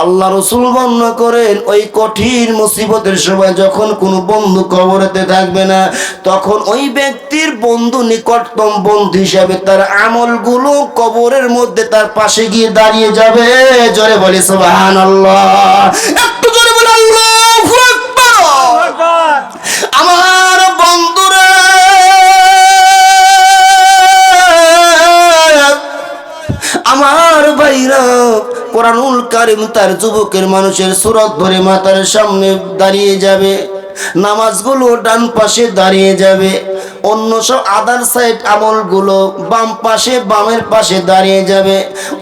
আল্লাহ রাসূল বর্ণনা করেন ওই কঠিন মুসিবতের সময় যখন কোনো বন্ধু কবরেতে থাকবে না, তখন ওই ব্যক্তির বন্ধু নিকটতম বন্ধু হিসাবে তার আমলগুলো কবরের মধ্যে তার পাশে গিয়ে দাঁড়িয়ে যাবে। জোরে বলি সুবহানাল্লাহ, একটু জোরে বলি আল্লাহু আকবার। আমার বন্ধুরা, আমার ভাইরা, কোরআনুল কারীম তার যুবকের মানুষের সুরত ধরে মাথার সামনে দাঁড়িয়ে যাবে, নামাজগুলো ডান পাশে দাঁড়িয়ে যাবে, অন্য সব আদার সাইড আমলগুলো বাম পাশে, বামের পাশে দাঁড়িয়ে যাবে।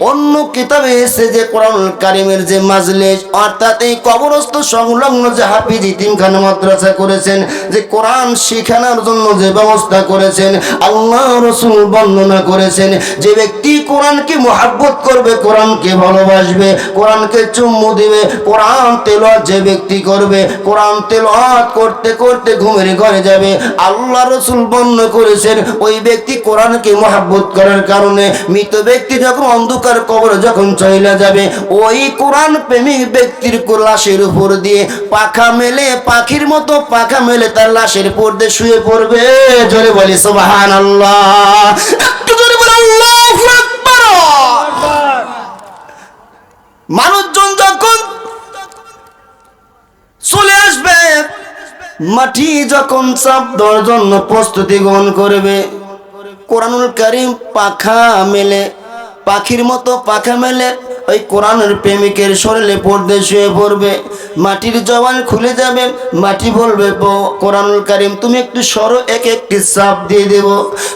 অন্য কিতাবে এসে যে কোরআনুল কারীমের যে মাজলিস, অর্থাৎ এই কবরস্থ সংলগ্ন যে হাফিজ ইতিমখানা মাদ্রাসা করেছেন, যে কোরআন শেখানোর জন্য যে ব্যবস্থা করেছেন, আল্লাহ রাসূল বর্ণনা করেছেন যে ব্যক্তি কোরআনকে মহব্বত করবে, কোরআনকে ভালোবাসবে, কোরআনকে চুম্বু দিবে, কোরআন তেলাওয়াত যে ব্যক্তি করবে, কোরআন তেলাওয়াত করতে করতে ঘুমের ঘরে যাবে, আল্লাহ রাসূল বর্ণনা করেছেন ওই ব্যক্তি কোরআনকে মহব্বত করার কারণে মৃত ব্যক্তি যখন অন্ধকার কবরে যখন চলে যাবে, ওই কোরআন প্রেমিক ব্যক্তির লাশের উপর দিয়ে পাখা মেলে, পাখির মতো পাখা মেলে তার লাশের উপর দিয়ে শুয়ে পড়বে। জোরে বলি সুবহানাল্লাহ, একটু জোরে বলি আল্লাহু আকবার। মানুষজন যখন চলে আসবে, মাটি যখন চাপ দেওয়ার জন্য প্রস্তুতি গ্রহণ করবে, কোরআনুল কারীম পাখা মেলে, পাখির মতো পাখা মেলে ওই কোরআনের প্রেমিকের শরীরে পড়তে শুয়ে পড়বে, মাটির জবান খুলে যাবে, মাটি বলবে কোরআনুল কারীম তুমি একটু সরো, এক একটি চাপ দিয়ে দেব।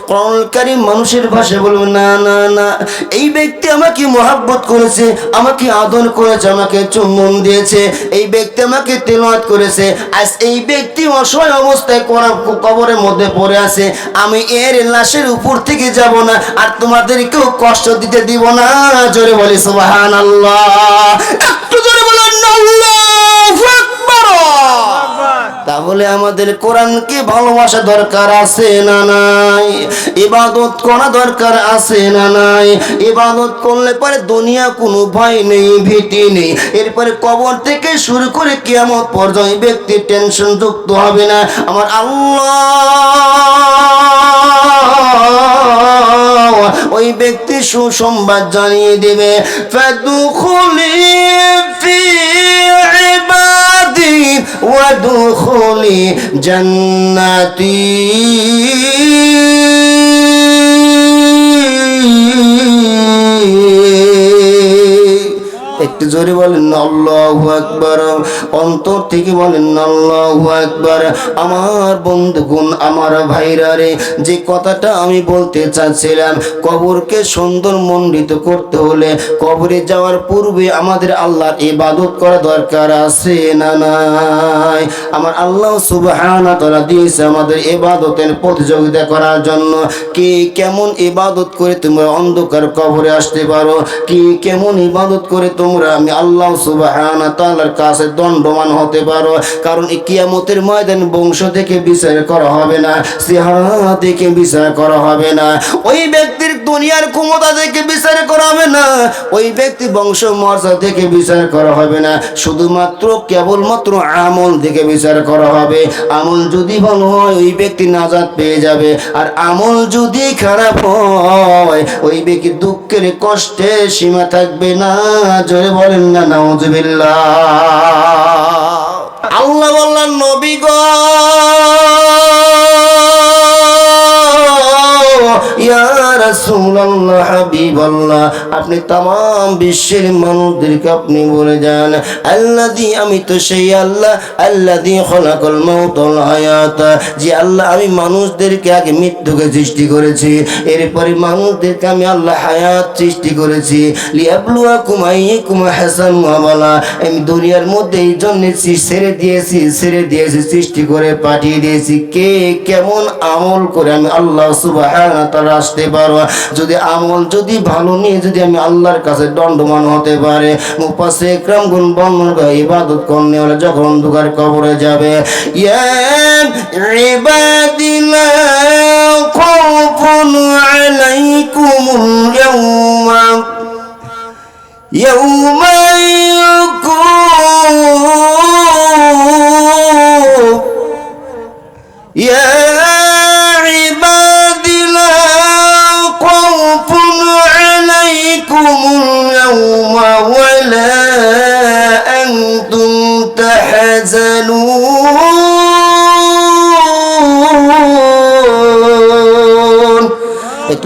কোরআনুল কারীম মানুষের ভাষায় বলবে না না না, এই ব্যক্তি আমাকে মহব্বত করেছে, আমাকে আদর করেছে, আমাকে চুম্বন দিয়েছে, এই ব্যক্তি আমাকে তেলাওয়াত করেছে, আজ এই ব্যক্তি অসহায় অবস্থায় কবরের মধ্যে পড়ে আছে, আমি এর লাশের উপর থেকে যাব না, আর তোমাদেরকেও কষ্ট দিতে দিব না। জোরে বলি সুবহানাল্লাহ, একটু জোরে বলেন আল্লাহু আকবার। তাহলে আমাদের কোরআনকে ভালোবাসা দরকার আছে না নাই? ইবাদত করা দরকার আছে না নাই? ইবাদত করলে পরে দুনিয়া কোনো ভয় নেই, ভীতি নেই, এরপরে কবর থেকে শুরু করে কিয়ামত পর্যন্ত ব্যক্তি টেনশন যুক্ত হবে না। আমার আল্লাহ ওই ব্যক্তি সুসংবাদ জানিয়ে দেবে, ফাদখুলি ফি ইবাদি ওয়াদখুলি জান্নাতি। একটু জোরে বলেন আল্লাহু আকবার, অন্তর থেকে বলেন আল্লাহু আকবার। আমার বন্ধুগণ, আমার ভাইরা রে, যে কথাটা আমি বলতে চাচ্ছিলাম, কবরকে সুন্দর মণ্ডিত করতে হলে কবরে যাওয়ার পূর্বে আমাদের আল্লাহর ইবাদত করা দরকার আছে না নাই? আমার আল্লাহ সুবহানাহু ওয়া তাআলা দিয়েছে আমাদের ইবাদতের প্রতিযোগিতা করার জন্য। কে কেমন ইবাদত করে তোমরা অন্ধকার কবরে আসতে পারো, কে কেমন ইবাদত করে তোমরা আমি আল্লাহ সুবহানাহু ওয়া তাআলার কাছে দণ্ডমান হতে পারো। কারণ এই কিয়ামতের ময়দান বংশ থেকে বিচার করা হবে না, চেহারা থেকে বিচার করা হবে না, ওই ব্যক্তির দুনিয়ার ক্ষমতা থেকে বিচার করা হবে না, ওই ব্যক্তি বংশ মর্যাদা থেকে বিচার করা হবে না, শুধুমাত্র কেবলমাত্র আমল থেকে বিচার করা হবে। আমল যদি ভালো হয় ওই ব্যক্তি নাজাত পেয়ে যাবে, আর আমল যদি খারাপ হয় ওই ব্যক্তি দুঃখের কষ্টে সীমা থাকবে না। জোরে বলেন না নাউজুবিল্লাহ। আল্লাহ বললেন নবী গো, ইয়া রাসূলুল্লাহ, হাবিবাল্লাহ, আপনি तमाम বিশ্বের মানুষদেরকে আপনি বলে যান, আল্লাযী, আমি তো সেই আল্লাহ, আল্লাযী খলাকাল মাউতা ওয়াল হায়াতা, যে আল্লাহ আমি মানুষদেরকে আগে মৃত্যুকে সৃষ্টি করেছি, এরপরে মানুষদেরকে আমি আল্লাহ হায়াত সৃষ্টি করেছি, লিয়াবলুয়াকুম আইয়ুকুম আহসানু আমালা। আমি দুনিয়ার মধ্যে এই জন্য ছেড়ে দিয়েছি সৃষ্টি করে পাঠিয়ে দিয়েছি কে কেমন আমল করে আমি আল্লাহ সুবহানাহু ওয়া তাআলা আসতে পারো। যদি আমল যদি ভালো নিয়ে যদি আমি আল্লাহর কাছে দণ্ডমান হতে পারে, মুফাসসির ইকরাম গুণ বর্ণনা করে ইবাদত করনে হলে যখন অন্ধকার কবরে যাবে, ইয়া ইবাদিনা খাউফুন আলাইকুমুল ইয়াউমা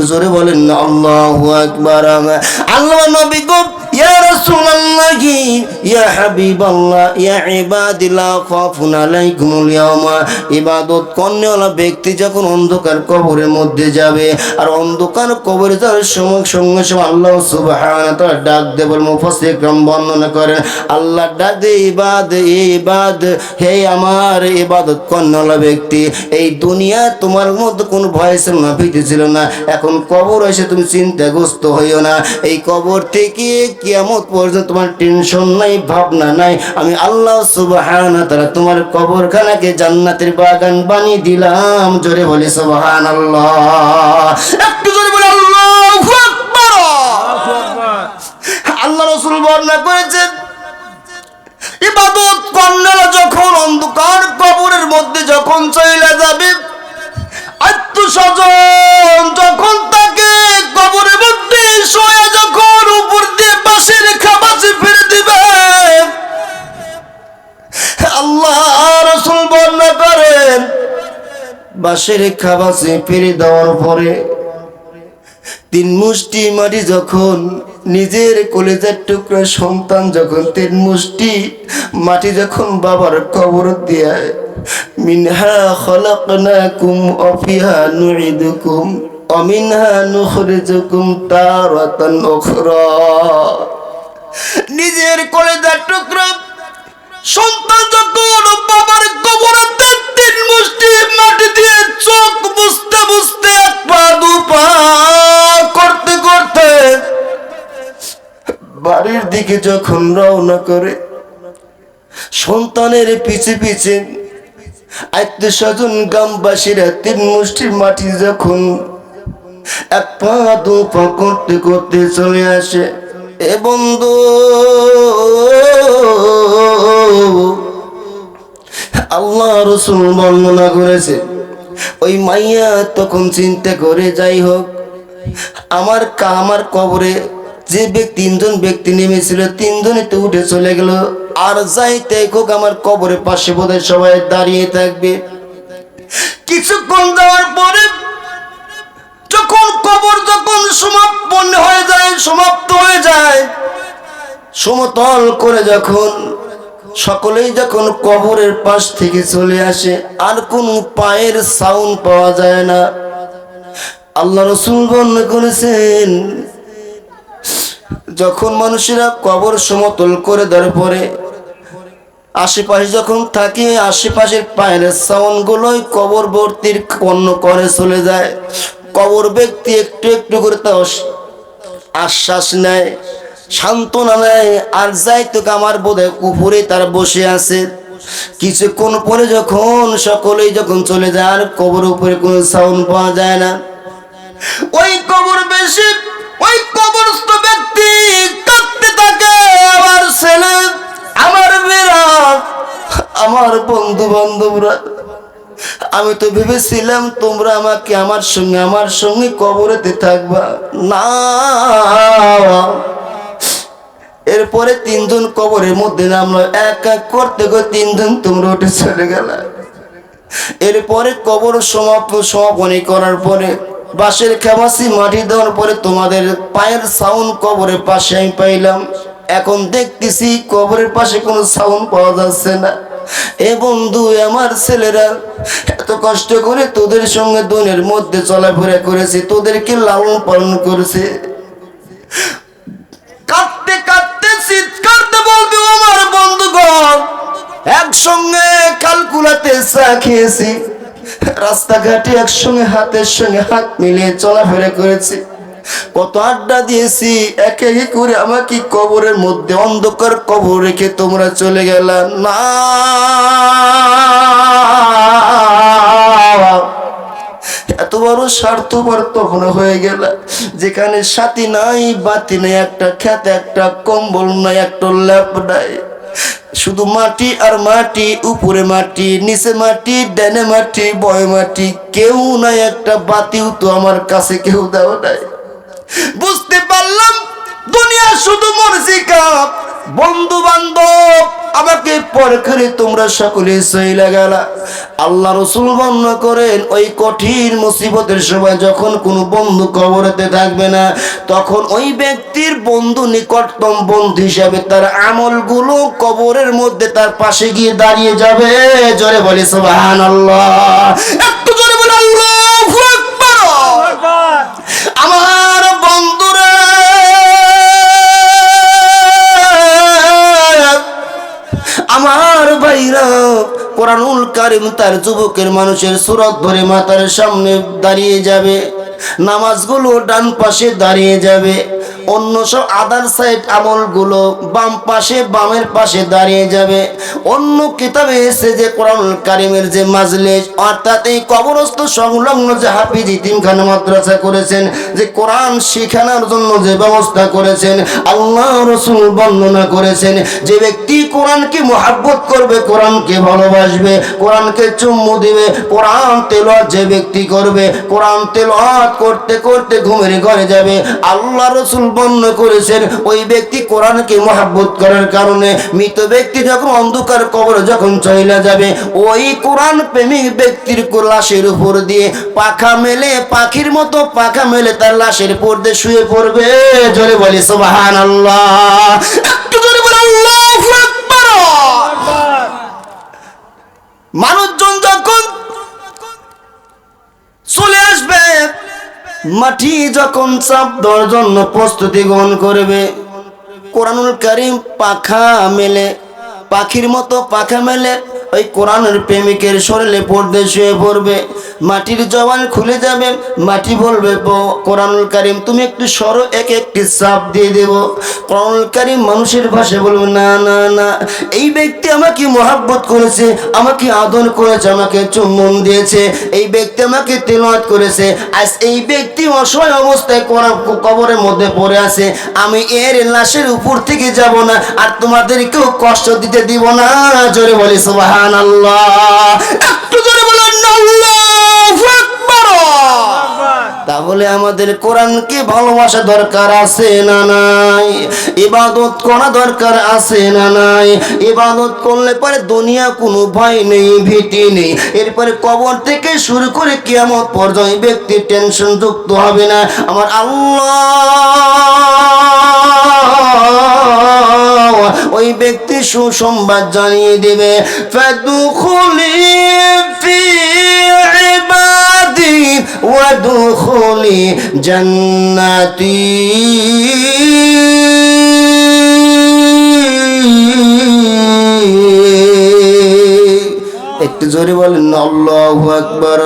জোরে বলেন না আল্লাহু আকবার। আল্লাহ নবী গো ইয়া রাসূলুল্লাহ ইয়া হাবিবাল্লাহ ইয়া ইবাদিল্লাহ খাফুন আলাইকুমুল ইয়াওমা। ইবাদত করনেওয়ালা ব্যক্তি যখন অন্ধকার কবরের মধ্যে যাবে, আর অন্ধকার কবরে যাওয়ার সঙ্গে সঙ্গে আল্লাহ সুবহানাহু ওয়া তাআলা ডাক দেবেন। মুফাসসির کرام বর্ণনা করেন আল্লাহ ডাক দে ইবাদ, হে আমার ইবাদত করনেওয়ালা ব্যক্তি, এই দুনিয়া তোমার মধ্যে কোনো ভয় ছিল না, ভীতি ছিল না, এখন কবর এসে তুমি চিন্তাগ্রস্ত হইও না। এই কবর থেকে কিয়ামত পর্যন্ত তোমার টেনশন নাই, ভাবনা নাই। আমি আল্লাহ সুবহানাহু ওয়া তাআলা তোমার কবরখানাকে জান্নাতের বাগান বানিয়ে দিলাম। জোরে বলি সুবহানাল্লাহ, একটু জোরে বলি আল্লাহু আকবার। আল্লাহ রাসূল বর্ণনা করেছেন ইবাদত করনেওয়ালা যখন অন্ধকার কবরের মধ্যে যখন চলে যাবে, আত্মস্বজন যখন তাকে কবরের মধ্যে শোয়া যখন উপর দিয়ে পাশের খাবাসে ফিরে দিবে, আল্লাহ রাসূল বর্ণনা করেন বাঁশের খাবাসে ফিরে দেওয়ার পরে 3 মুষ্টি মাটি যখন নিজের কলেজার টুকরা সন্তান যখন 3 মুষ্টি মাটি যখন বাবার কবর দিয়ে মিনহা খলাকনাকুম ওয়া ফিহা নুইদুকুম ওয়া মিনহা নুখরিজুকুম তারাতান উখরা, নিজের কলেজার টুকরা সন্তান যখন বাবার কবরে 3 মুষ্টি মাটি দিয়ে চোখ বুঝতে বুঝতে এক পা দু পা করতে করতে বাড়ির দিকে যখন রওনা করে, সন্তানের পিছে পিছে আত্মীয়স্বজন গ্রামবাসীরা 3 মুষ্টি মাটি যখন এক পা দু পা করতে করতে চলে আসে, এ বন্ধু আল্লাহ রাসূল বর্ণনা করেছে ওই মাইয়া তখন চিন্তা করে, যাই হোক আমার কবরে যে 3জন ব্যক্তি নেমেছিল 3 জনই তো উঠে চলে গেল, আর যাইতে হোক আমার কবরের পাশে বোধহয় সবাই দাঁড়িয়ে থাকবে। কিছুক্ষণ যাওয়ার পরে যখন কবর যখন সমাপ্ত হয়ে যায়, সমতল করে যখন সকলেই যখন কবরের পাশ থেকে চলে আসে, আর কোনো পায়ের সাউন্ড পাওয়া যায় না। আল্লাহ রাসূল বর্ণনা করেছেন যখন মানুষেরা কবর সমতল করে দেওয়ার পরে আশেপাশে যখন থাকে, আশেপাশের পায়ের সাউন্ড গুলোই কবর ভর্তির কর্ণ করে চলে যায়। কবর ব্যক্তি একটু একটু করে তা আশ্বাস নেয়, সান্ত্বনা নেয়, আর যাইতো আমার বোধহয় উপরে তার বসে আছে। কিছুক্ষণ পরে যখন সকলেই যখন চলে যায়, আর কবর উপরে কোনো সাউন্ড পাওয়া যায় না। ওই কবরস্থ ব্যক্তি কাঁদতে থাকে, আমার ছেলে, আমার মেয়েরা, আমার বন্ধু বান্ধবরা, আমি তো ভেবেছিলাম তোমরা আমাকে আমার সঙ্গে কবরেতে থাকবা না। এরপরে 3 জন কবরের মধ্যে নামলো, এক এক করতে করে 3 জন তোমরা উঠে চলে গেল। এরপরে কবর সমাপনী করার পরে বাঁশের খাবাসি মাটি দেওয়ার পরে তোমাদের পায়ের সাউন্ড কবরের পাশে আমি পাইলাম। এখন দেখতেছি কবরের পাশে কোনো সাউন্ড পাওয়া যাচ্ছে না। এ বন্ধু, আমার ছেলেরা এত কষ্ট করে তোদের সঙ্গে দুনিয়ার মধ্যে চলাফেরা করেছে, তোদেরকে লালন পালন করেছে, কাঁদতে কাঁদতে চিৎকারতে বলবে আমার বন্ধুগণ, একসঙ্গে কালকুলাতে চা খেয়েছি, রাস্তাঘাটে একসঙ্গে হাতের সঙ্গে হাত মিলিয়ে চলাফেরা করেছি, কত আড্ডা দিয়েছি, একে একে করে আমাকে কবরের মধ্যে অন্ধকার কবর রেখে তোমরা চলে গেলা না। এত বড় স্বার্থপর তখন হয়ে গেল, যেখানে সাথী নাই, বাতি নাই, একটা খেতে, একটা কম্বল নাই, একটা ল্যাপ নাই, শুধু মাটি আর মাটি, উপরে মাটি, নিচে মাটি, ডানে মাটি, বয় মাটি, কেউ নাই, একটা বাতিও তো আমার কাছে কেউ দাও নাই। বুঝতে পারলাম দুনিয়া শুধু মরজিকা, বন্ধু বান্ধব আমাকে পর করে তোমরা সকলে সইলা গেলা। আল্লাহ রাসূল বর্ণনা করেন ওই কঠিন মুসিবতের সময় যখন কোনো বন্ধু কবরেতে থাকবে না, তখন ওই ব্যক্তির বন্ধু নিকটতম বন্ধু হিসাবে তার আমলগুলো কবরের মধ্যে তার পাশে গিয়ে দাঁড়িয়ে যাবে। জোরে বলি সুবহানাল্লাহ, একটু জোরে বলি আল্লাহু আকবার। আমার বন্ধুরা, আমার ভাইরা, কোরআনুল কারীম তার যুবকের মানুষের সুরত ধরে মাথার সামনে দাঁড়িয়ে যাবে, নামাজগুলো ডান পাশে দাঁড়িয়ে যাবে, অন্য সব আদার সাইড আমলগুলো বাম পাশে, বামের পাশে দাঁড়িয়ে যাবে। অন্য কিতাবে এসে যে কোরআনুল কারীমের যে মাজলিস, অর্থাৎ এই কবরস্থ সংলগ্ন যে হাফিজ ইতিমখানা মাদ্রাসা করেছেন, যে কোরআন শেখানোর জন্য যে ব্যবস্থা করেছেন, আল্লাহ রাসূল বর্ণনা করেছেন যে ব্যক্তি কোরআনকে মহব্বত করবে, কোরআনকে ভালোবাসবে, কোরআনকে চুম্বু দিবে, কোরআন তেলাওয়াত যে ব্যক্তি করবে, কোরআন তেলাওয়াত করতে করতে ঘুমের ঘরে যাবে, আল্লাহ রাসূল বর্ণনা করেছেন ওই ব্যক্তি কোরআনকে মহব্বত করার কারণে মৃত ব্যক্তি যখন অন্ধকার কবরে যখন চলে যাবে, ওই কোরআন প্রেমিক ব্যক্তির লাশের উপর দিয়ে পাখা মেলে, পাখির মতো পাখা মেলে তার লাশের উপর দিয়ে শুয়ে পড়বে। জোরে বলি সুবহানাল্লাহ, একটু জোরে বলি আল্লাহু আকবার। মানুষজন যখন চলে আসবে, মাটি যখন চাপ দেওয়ার জন্য প্রস্তুতি গ্রহণ করবে, কোরআনুল কারীম পাখা মেলে, পাখির মতো পাখা মেলে ওই কোরআনের প্রেমিকের শরীরে পড়তে শুয়ে পড়বে। মাটির জবান খুলে যাবে, মাটি বলবে কোরআনুল কারীম তুমি একটু সরো, এক একটি চাপ দিয়ে দেব। কোরআনুল কারীম মানুষের ভাষায় বলবে না না না, এই ব্যক্তি আমাকে মহব্বত করেছে, আমাকে আদর করেছে, আমাকে চুম্বন দিয়েছে, এই ব্যক্তি আমাকে তেলাওয়াত করেছে, আজ এই ব্যক্তি অসহায় অবস্থায় কবরের মধ্যে পড়ে আছে, আমি এর লাশের উপর থেকে যাব না আর তোমাদেরকেও কষ্ট দিতে দিব না। জোরে বলি সুবহানাল্লাহ, একটু জোরে বলেন আল্লাহু আকবার। তাহলে আমাদের কোরআনকে ভালোবাসা দরকার আছে না নাই? ইবাদত করা দরকার আছে না নাই? ইবাদত করলে পরে দুনিয়া কোনো ভয় নেই, ভীতি নেই, এরপরে কবর থেকে শুরু করে কিয়ামত পর্যন্ত ব্যক্তি টেনশন যুক্ত হবে না। আমার আল্লাহ ওই ব্যক্তি সুসংবাদ জানিয়ে দেবে, ফাদখুলি ফি ইবাদি ওয়াদখুলি জান্নাতি। একটু জোরে বলেন আল্লাহু আকবার,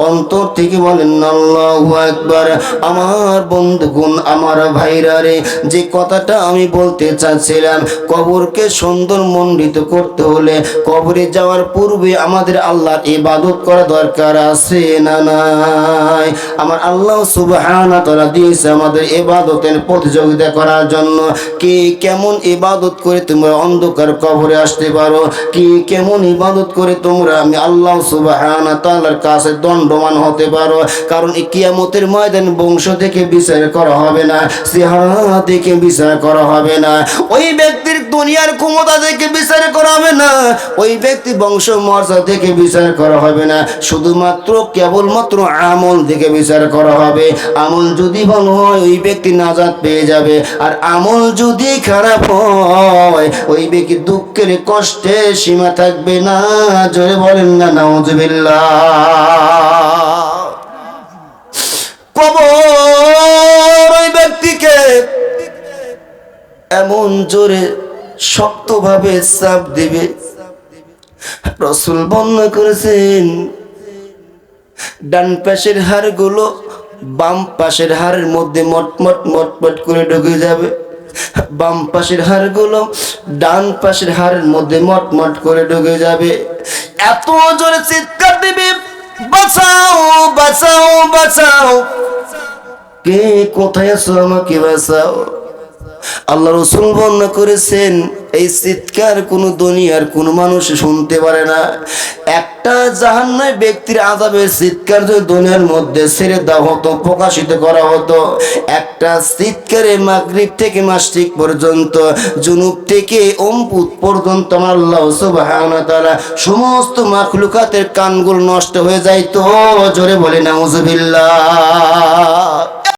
অন্তর থেকে বলেন আল্লাহু আকবার। আমার বন্ধুগণ, আমার ভাইরা রে, যে কথাটা আমি বলতে চাচ্ছিলাম, কবরকে সুন্দর মণ্ডিত করতে হলে কবরে যাওয়ার পূর্বে আমাদের আল্লাহর ইবাদত করা দরকার আছে না নাই? আমার আল্লাহ সুবহানাহু ওয়া তাআলা দিয়েছে আমাদের ইবাদতের প্রতিযোগিতা করার জন্য। কে কেমন ইবাদত করে তোমরা অন্ধকার কবরে আসতে পারো, কে কেমন ইবাদত করে তোমরা আমি আল্লাহ সুবহানাহু ওয়া তাআলার কাছে দণ্ডমান হতে পারো। কারণ এই কিয়ামতের ময়দান বংশ থেকে বিচার করা হবে না, চেহারা দেখে বিচার করা হবে না, ওই ব্যক্তির দুনিয়ার ক্ষমতা দেখে বিচার করা হবে না, ওই ব্যক্তি বংশ মর্যাদা দেখে বিচার করা হবে না, শুধুমাত্র কেবলমাত্র আমল দেখে বিচার করা হবে। আমল যদি ভালো হয় ওই ব্যক্তি নাজাত পেয়ে যাবে, আর আমল যদি খারাপ হয় ওই ব্যক্তি দুঃখের কষ্টে সীমা থাকবে না। জোরে বলেন না নাউযুবিল্লাহ। কবর ওই ব্যক্তিকে এমন জোরে শক্তভাবে চাপ দিবে, রাসূল বর্ণনা করেছেন ডান পাশের হাড়গুলো বাম পাশের হাড়ের মধ্যে মটমট মটমট করে ঢুকে যাবে, বাম পাশের হাড়গুলো ডান পাশের হাড়ের মধ্যে মটমট করে ঢুকে যাবে। এত জোরে চিৎকার দিবে, বাঁচাও বাঁচাও বাঁচাও, কে কোথায় আছো আমাকে বাঁচাও। আল্লাহ রাসূল বর্ণনা করেছেন এই চিৎকার কোনো দুনিয়ার কোনো মানুষ শুনতে পারে না। একটা জাহান্নামী ব্যক্তির আযাবের চিৎকার যদি দুনিয়ার মধ্যে ছেড়ে দেওয়া হতো, প্রকাশিত করা হতো, একটা চিৎকারে মাগরিব থেকে মাসরিক পর্যন্ত, জুনুব থেকে অমপুত পর্যন্ত আমার আল্লাহ সুবহানাহু ওয়া তাআলা সমস্ত মাখলুকাতের কানগুলো নষ্ট হয়ে যাইতো। জোরে বলে নাউজুবিল্লাহ।